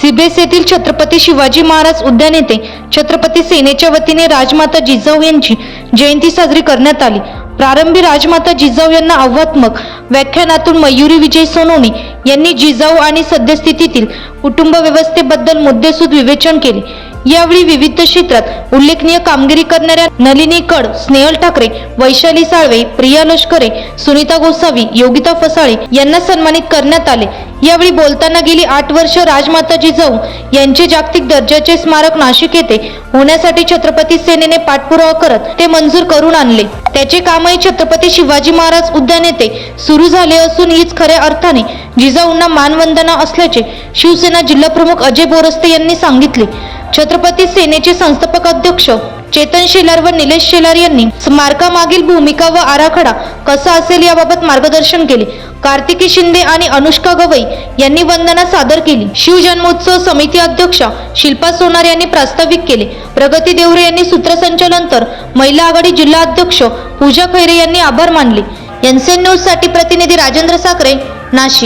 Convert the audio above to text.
सिबेस येथील छत्रपती शिवाजी महाराज उद्यान येथे छत्रपती सेनेच्या वतीने राजमाता जिजाऊ यांची जयंती साजरी करण्यात आली। प्रारंभी राजमाता जिजाऊ यांना आव्हात्मक व्याख्यानातून मयुरी विजय सोनवणे यांनी जिजाऊ आणि सद्यस्थितीतील कुटुंब व्यवस्थेबद्दल मुद्देसूद विवेचन केले। यावेळी विविध क्षेत्रात उल्लेखनीय कामगिरी करणाऱ्या नलिनी कड, स्नेहल ठाकरे, वैशाली साळवे, प्रिया लष्करे, सुनीता गोसावी, योगिता फसाळे यांना सन्मानित करण्यात आले। यावेळी बोलताना गेली 8 वर्ष राजमाता जिजाऊ यांचे जागतिक दर्जाचे स्मारक नाशिक येथे होण्यासाठी छत्रपती सेनेने पाठपुरावा करत ते मंजूर करून आणले। त्याचे कामही छत्रपती शिवाजी महाराज उद्यान येथे सुरू झाले असून हीच खऱ्या अर्थाने जिजाऊंना मानवंदना असल्याचे शिवसेना जिल्हाप्रमुख अजय बोरस्ते यांनी सांगितले। छत्रपती सेनेचे संस्थापक अध्यक्ष चेतन शेलार व निलेश शेलार यांनी स्मारकामागील भूमिका व आराखडा कसा असेल याबाबत मार्गदर्शन केले। कार्तिकी शिंदे आणि अनुष्का गवई यांनी वंदना सादर केली। शिवजन्मोत्सव समिती अध्यक्षा शिल्पा सोनार यांनी प्रास्ताविक केले। प्रगती देवरे यांनी सूत्रसंचालन तर महिला आघाडी जिल्हा अध्यक्ष पूजा खैरे यांनी आभार मानले। एनसीएन न्यूज साठी प्रतिनिधी राजेंद्र साखरे, नाशिक।